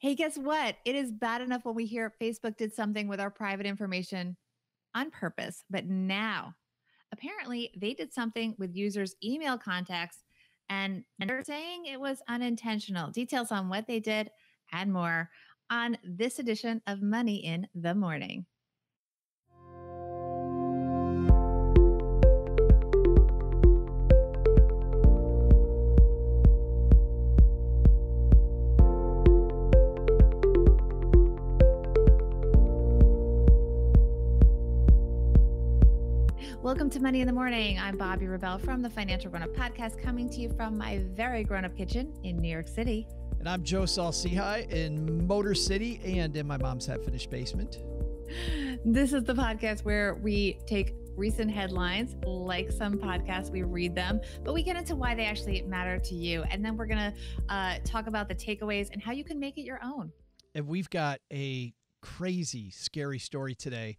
Hey, guess what? It is bad enough when we hear Facebook did something with our private information on purpose, but now apparently they did something with users' email contacts and they're saying it was unintentional. Details on what they did and more on this edition of Money in the Morning. Welcome to Money in the Morning. I'm Bobby Rebell from the Financial Grown Up Podcast, coming to you from my very grown up kitchen in New York City. And I'm Joe Saul-Sehy in Motor City and in my mom's half-finished basement. This is the podcast where we take recent headlines, like some podcasts, we read them, but we get into why they actually matter to you. And then we're going to talk about the takeaways and how you can make it your own. And we've got a crazy, scary story today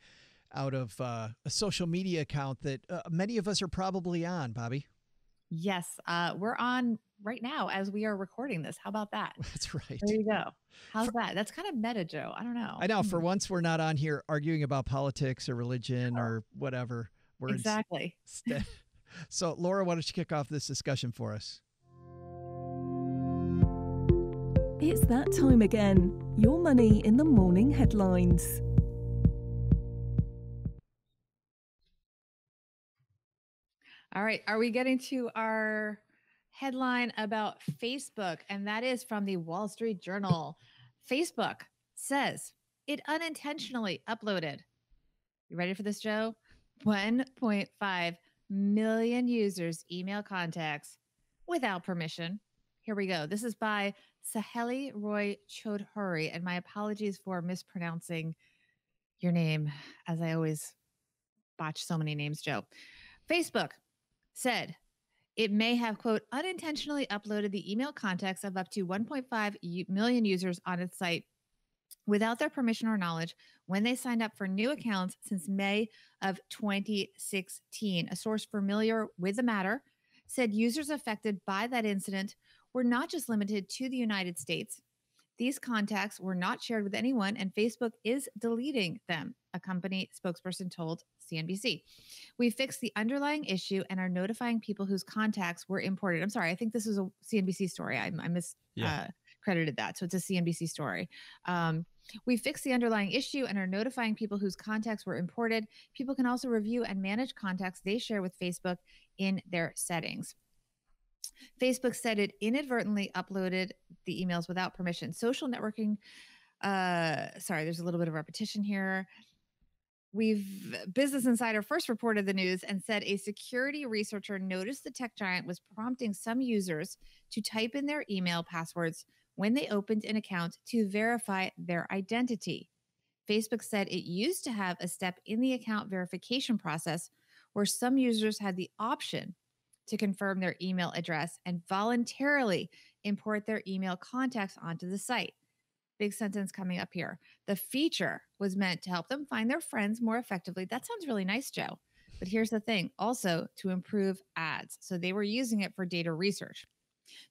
out of a social media account that many of us are probably on, Bobby. Yes, we're on right now as we are recording this. How about that? That's right. There you go. How's that? That's kind of meta, Joe. I don't know. I know. For once, we're not on here arguing about politics or religion or whatever. We're exactly. So, Laura, why don't you kick off this discussion for us? It's that time again. Your Money in the Morning headlines. All right. Are we getting to our headline about Facebook? And that is from the Wall Street Journal. Facebook says it unintentionally uploaded. You ready for this, Joe? 1.5 million users' email contacts without permission. Here we go. This is by Saul-Sehy Roy Chodhuri. And my apologies for mispronouncing your name, as I always botch so many names, Joe. Facebook said it may have, quote, unintentionally uploaded the email contacts of up to 1.5 million users on its site without their permission or knowledge when they signed up for new accounts since May of 2016. A source familiar with the matter said users affected by that incident were not just limited to the United States. These contacts were not shared with anyone, and Facebook is deleting them, a company spokesperson told CNBC. We fixed the underlying issue and are notifying people whose contacts were imported. I'm sorry, I think this is a CNBC story. I miscredited that. So it's a CNBC story. We fixed the underlying issue and are notifying people whose contacts were imported. People can also review and manage contacts they share with Facebook in their settings. Facebook said it inadvertently uploaded the emails without permission. Social networking, there's a little bit of repetition here. Business Insider first reported the news and said a security researcher noticed the tech giant was prompting some users to type in their email passwords when they opened an account to verify their identity. Facebook said it used to have a step in the account verification process where some users had the option to confirm their email address and voluntarily import their email contacts onto the site. Big sentence coming up here. The feature was meant to help them find their friends more effectively. That sounds really nice, Joe. But here's the thing, also to improve ads. So they were using it for data research.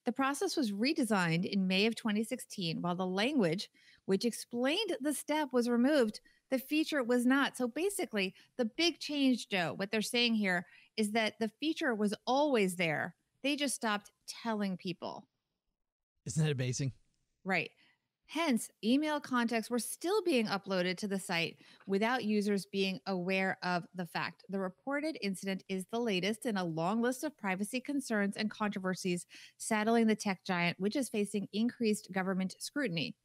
The process was redesigned in May of 2016, while the language, which explained the step, was removed. The feature was not. So basically, the big change, Joe, what they're saying here is that the feature was always there. They just stopped telling people. Isn't that amazing? Right. Hence, email contacts were still being uploaded to the site without users being aware of the fact. The reported incident is the latest in a long list of privacy concerns and controversies saddling the tech giant, which is facing increased government scrutiny.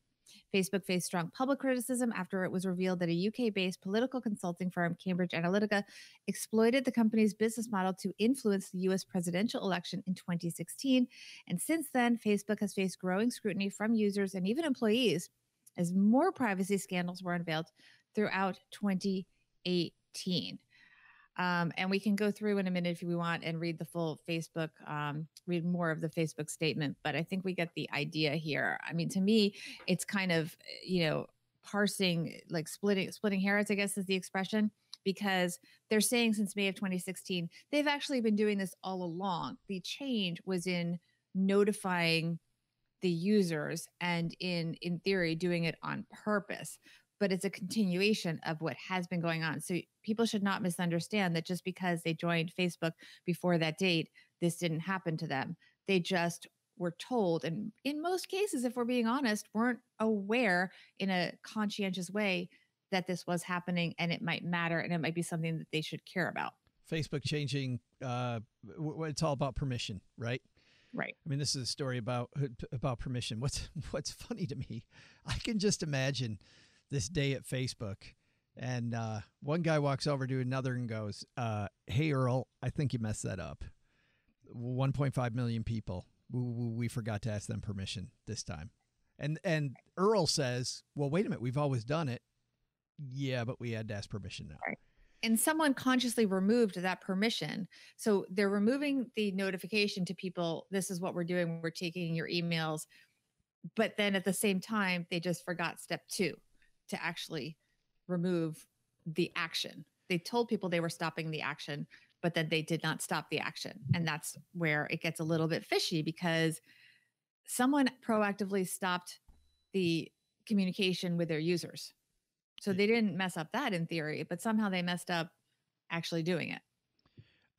Facebook faced strong public criticism after it was revealed that a UK-based political consulting firm, Cambridge Analytica, exploited the company's business model to influence the US presidential election in 2016. And since then, Facebook has faced growing scrutiny from users and even employees as more privacy scandals were unveiled throughout 2018. And we can go through in a minute if we want and read the full Facebook, read more of the Facebook statement. But I think we get the idea here. I mean, to me, it's kind of, parsing, like splitting hairs, I guess is the expression, because they're saying since May of 2016, they've actually been doing this all along. The change was in notifying the users and in theory doing it on purpose, but it's a continuation of what has been going on. So people should not misunderstand that just because they joined Facebook before that date, this didn't happen to them. They just were told, and in most cases, if we're being honest, weren't aware in a conscientious way that this was happening and it might matter and it might be something that they should care about. Facebook changing, it's all about permission, right? Right. I mean, this is a story about permission. What's funny to me, I can just imagine this day at Facebook, and one guy walks over to another and goes, "Hey, Earl, I think you messed that up. 1.5 million people. We forgot to ask them permission this time." And Earl says, "Well, wait a minute. We've always done it." Yeah, but we had to ask permission now. Right. And someone consciously removed that permission. So they're removing the notification to people. This is what we're doing. We're taking your emails. But then at the same time, they just forgot step 2 to actually remove the action. They told people they were stopping the action, but then they did not stop the action. And that's where it gets a little bit fishy, because someone proactively stopped the communication with their users. So they didn't mess up that in theory, but somehow they messed up actually doing it.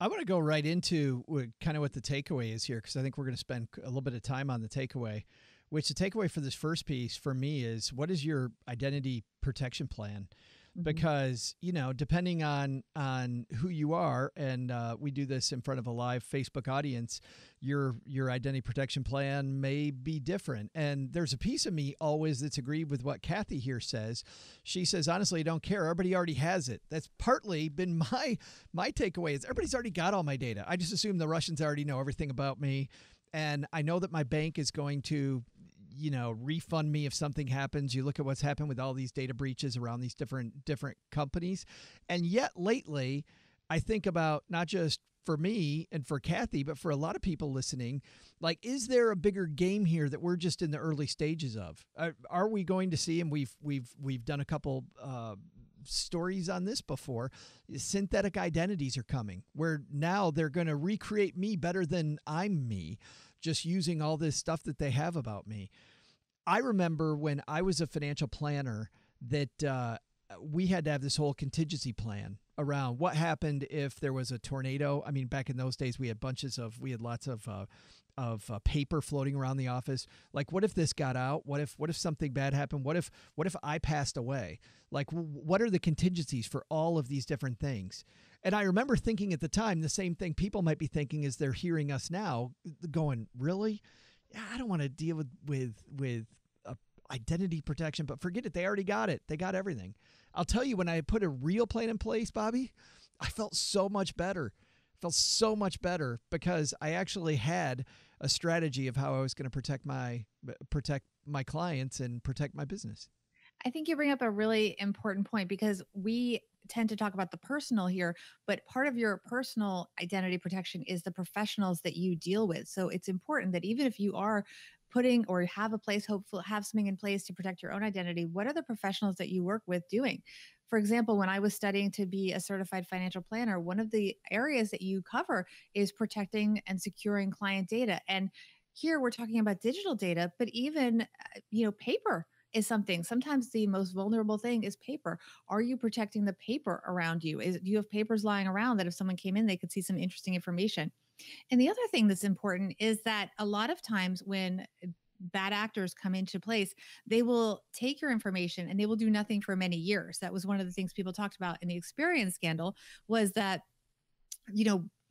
I want to go right into kind of what the takeaway is here, because I think we're going to spend a little bit of time on the takeaway, which the takeaway for this first piece for me is, what is your identity protection plan? Because, you know, depending on who you are, and we do this in front of a live Facebook audience, your identity protection plan may be different. And there's a piece of me always that's agreed with what Kathy here says. She says, honestly, I don't care. Everybody already has it. That's partly been my takeaway is everybody's already got all my data. I just assume the Russians already know everything about me. And I know that my bank is going to, you know, refund me if something happens. You look at what's happened with all these data breaches around these different companies. And yet lately, I think about not just for me and for Kathy, but for a lot of people listening, like, is there a bigger game here that we're just in the early stages of? Are we going to see, and we've done a couple stories on this before, synthetic identities are coming, where now they're going to recreate me better than I'm me, just using all this stuff that they have about me. I remember when I was a financial planner that we had to have this whole contingency plan around what happened if there was a tornado. I mean, back in those days, we had lots of paper floating around the office. Like, what if this got out? What if something bad happened? What if I passed away? Like, what are the contingencies for all of these different things? And I remember thinking at the time the same thing people might be thinking as they're hearing us now, going, really? Yeah, I don't want to deal with identity protection, but forget it. They already got it. They got everything. I'll tell you, when I put a real plan in place, Bobby, I felt so much better. Because I actually had a strategy of how I was going to protect my clients and protect my business. I think you bring up a really important point, because we tend to talk about the personal here, but part of your personal identity protection is the professionals that you deal with. So it's important that even if you are putting or have have something in place to protect your own identity, what are the professionals that you work with doing? For example, when I was studying to be a certified financial planner, one of the areas that you cover is protecting and securing client data. And here we're talking about digital data, but even, paper is something. Sometimes the most vulnerable thing is paper. Are you protecting the paper around you? Do you have papers lying around that if someone came in, they could see some interesting information? And the other thing that's important is that a lot of times when bad actors come into place, they will take your information and they will do nothing for many years. That was one of the things people talked about in the Experian scandal, was that,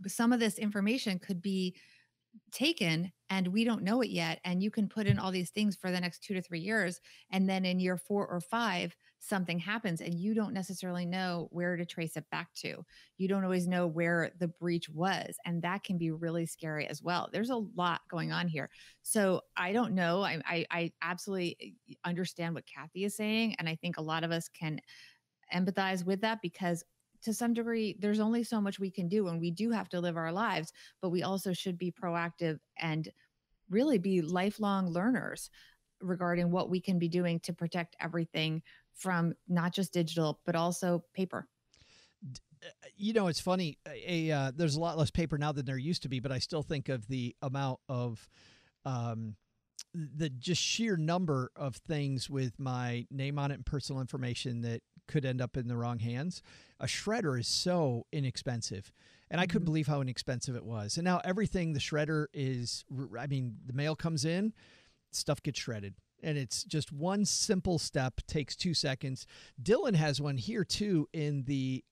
some of this information could be taken and we don't know it yet. And you can put in all these things for the next 2 to 3 years. And then in year 4 or 5, something happens and you don't necessarily know where to trace it back to. You don't always know where the breach was. And that can be really scary as well. There's a lot going on here. So I don't know. I absolutely understand what Kathy is saying. And I think a lot of us can empathize with that, because to some degree, there's only so much we can do and we do have to live our lives, but we also should be proactive and really be lifelong learners regarding what we can be doing to protect everything from not just digital, but also paper. It's funny. There's a lot less paper now than there used to be, but I still think of the amount of the just sheer number of things with my name on it and personal information that could end up in the wrong hands. A shredder is so inexpensive. And I couldn't believe how inexpensive it was. And now everything the shredder is, I mean, the mail comes in, stuff gets shredded. And it's just one simple step, takes 2 seconds. Dylan has one here too in the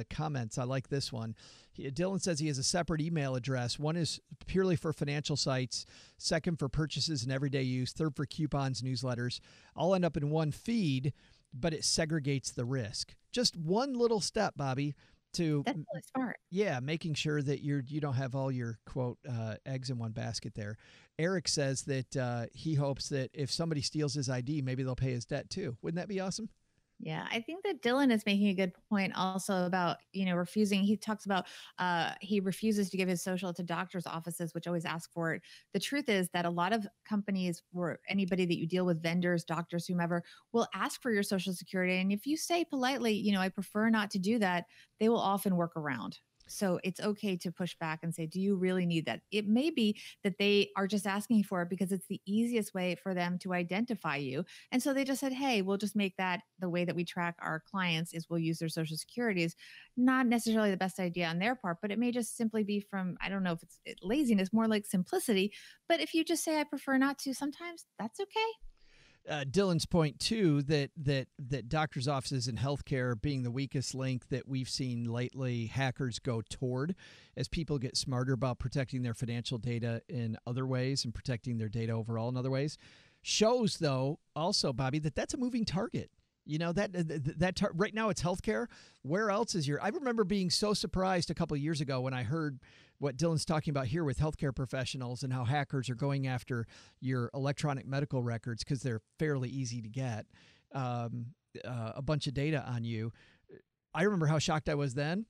comments. I like this one. Dylan says he has a separate email address. One is purely for financial sites, second for purchases and everyday use, third for coupons, newsletters. All end up in one feed, but it segregates the risk. Just one little step, Bobby, to That's really smart. yeah, making sure that you don't have all your quote eggs in one basket there. Eric says that he hopes that if somebody steals his ID, maybe they'll pay his debt too. Wouldn't that be awesome? Yeah, I think that Dylan is making a good point also about, refusing. He talks about he refuses to give his social to doctors' offices, which always ask for it. The truth is that a lot of companies or anybody that you deal with, vendors, doctors, whomever, will ask for your social security. And if you say politely, I prefer not to do that, they will often work around. So it's okay to push back and say, do you really need that? It may be that they are just asking for it because it's the easiest way for them to identify you. And so they just said, hey, we'll just make that the way that we track our clients is we'll use their social securities. Not necessarily the best idea on their part, but it may just simply be from, I don't know if it's laziness, more like simplicity. But if you just say, I prefer not to, sometimes that's okay. Dylan's point too that doctors' offices and healthcare being the weakest link that we've seen lately, hackers go toward as people get smarter about protecting their financial data in other ways and protecting their data overall in other ways. Shows though also, Bobby, that's a moving target. Right now it's healthcare. Where else is I remember being so surprised a couple of years ago when I heard what Dylan's talking about here with healthcare professionals and how hackers are going after your electronic medical records because they're fairly easy to get, a bunch of data on you. I remember how shocked I was then.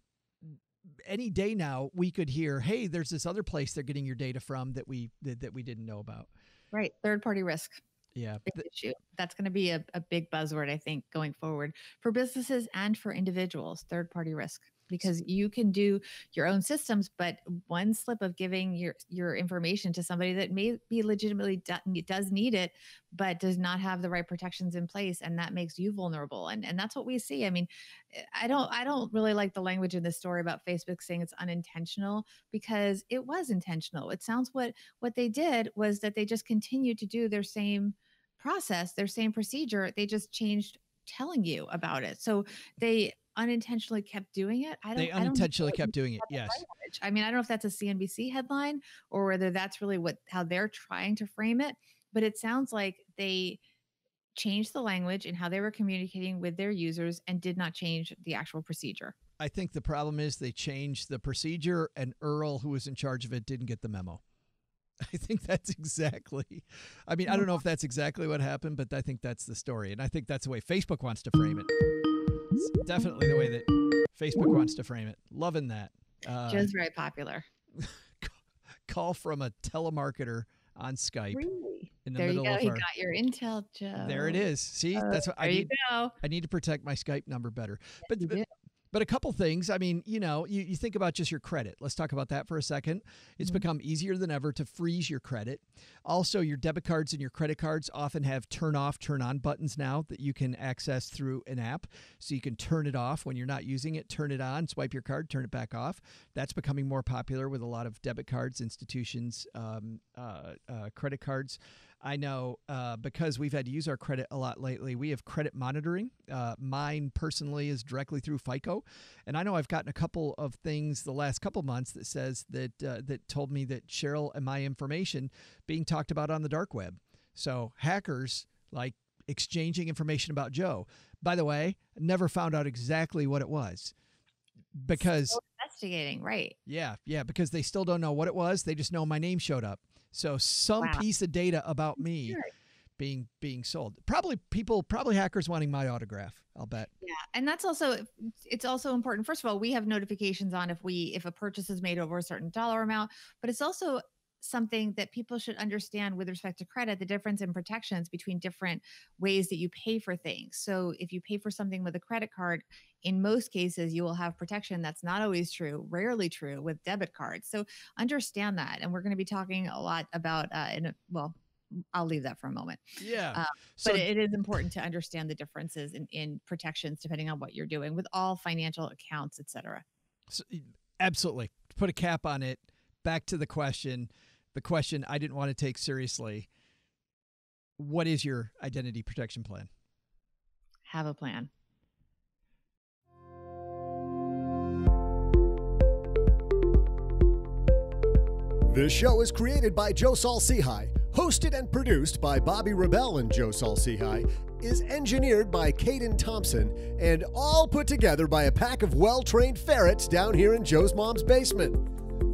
Any day now we could hear, hey, there's this other place they're getting your data from that we didn't know about. Right. Third-party risk. Yeah. Big issue. That's going to be a big buzzword, I think, going forward for businesses and for individuals, third-party risk, because you can do your own systems, but one slip of giving your information to somebody that may be legitimately does need it, but does not have the right protections in place. And that makes you vulnerable. And that's what we see. I mean, I don't really like the language in this story about Facebook saying it's unintentional, because it was intentional. It sounds what they did was that they just continued to do their same process, their same procedure. They just changed telling you about it. So they unintentionally kept doing it. They unintentionally kept doing it. Yes. Language. I mean, I don't know if that's a CNBC headline or whether that's really how they're trying to frame it, but it sounds like they changed the language and how they were communicating with their users and did not change the actual procedure. I think the problem is they changed the procedure and Earl, who was in charge of it, didn't get the memo. I think that's exactly, I mean, I don't know if that's exactly what happened, but I think that's the story. And I think that's the way Facebook wants to frame it. It's definitely the way that Facebook wants to frame it. Loving that. Joe's very popular. Call from a telemarketer on Skype. Really? In the there middle you go. of He got your intel, Joe. There it is. See, that's what I need. Go. I need to protect my Skype number better. Yes, But a couple things. I mean, you think about just your credit. Let's talk about that for a second. It's become easier than ever to freeze your credit. Also, your debit cards and your credit cards often have turn off, turn on buttons now that you can access through an app. So you can turn it off when you're not using it, turn it on, swipe your card, turn it back off. That's becoming more popular with a lot of debit cards, institutions, credit cards. I know because we've had to use our credit a lot lately, we have credit monitoring. Mine personally is directly through FICO. And I know I've gotten a couple of things the last couple months that says that told me that Cheryl and my information being talked about on the dark web. So hackers like exchanging information about Joe. By the way, never found out exactly what it was. Because still investigating, right? Yeah, because they still don't know what it was. They just know my name showed up. So some piece of data about me being sold. Probably hackers wanting my autograph, I'll bet. Yeah. And it's also important. First of all, we have notifications on if a purchase is made over a certain dollar amount, but it's also something that people should understand with respect to credit, the difference in protections between different ways that you pay for things. So if you pay for something with a credit card, in most cases, you will have protection. That's not always true, rarely true with debit cards. So understand that. And we're going to be talking a lot about, I'll leave that for a moment. Yeah. But it is important to understand the differences in protections depending on what you're doing with all financial accounts, et cetera. So, absolutely. Put a cap on it. Back to the question I didn't want to take seriously. What is your identity protection plan? Have a plan. This show is created by Joe Saul-Sehy, hosted and produced by Bobby Rebell and Joe Saul-Sehy, is engineered by Caden Thompson, and all put together by a pack of well-trained ferrets down here in Joe's mom's basement.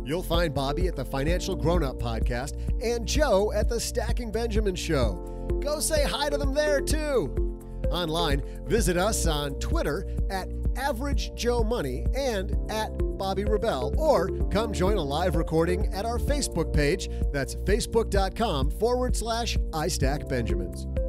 You'll find Bobby at the Financial Grown-Up Podcast and Joe at the Stacking Benjamin Show. Go say hi to them there, too. Online, visit us on Twitter at Average Joe Money and at Bobby Rebell, or come join a live recording at our Facebook page. That's facebook.com/iStackBenjamins.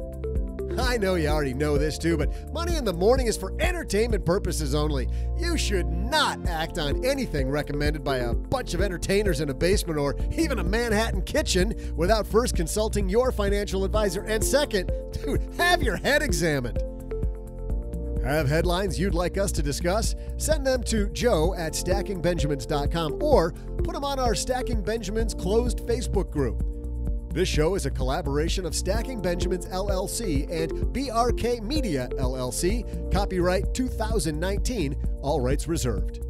I know you already know this too, but Money in the Morning is for entertainment purposes only. You should not act on anything recommended by a bunch of entertainers in a basement or even a Manhattan kitchen without first consulting your financial advisor. And second, dude, have your head examined. Have headlines you'd like us to discuss? Send them to joe@stackingbenjamins.com or put them on our Stacking Benjamins closed Facebook group. This show is a collaboration of Stacking Benjamins LLC and BRK Media LLC. Copyright 2019. All rights reserved.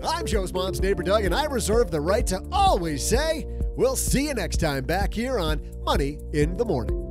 I'm Joe's mom's neighbor Doug, and I reserve the right to always say, we'll see you next time back here on Money in the Morning.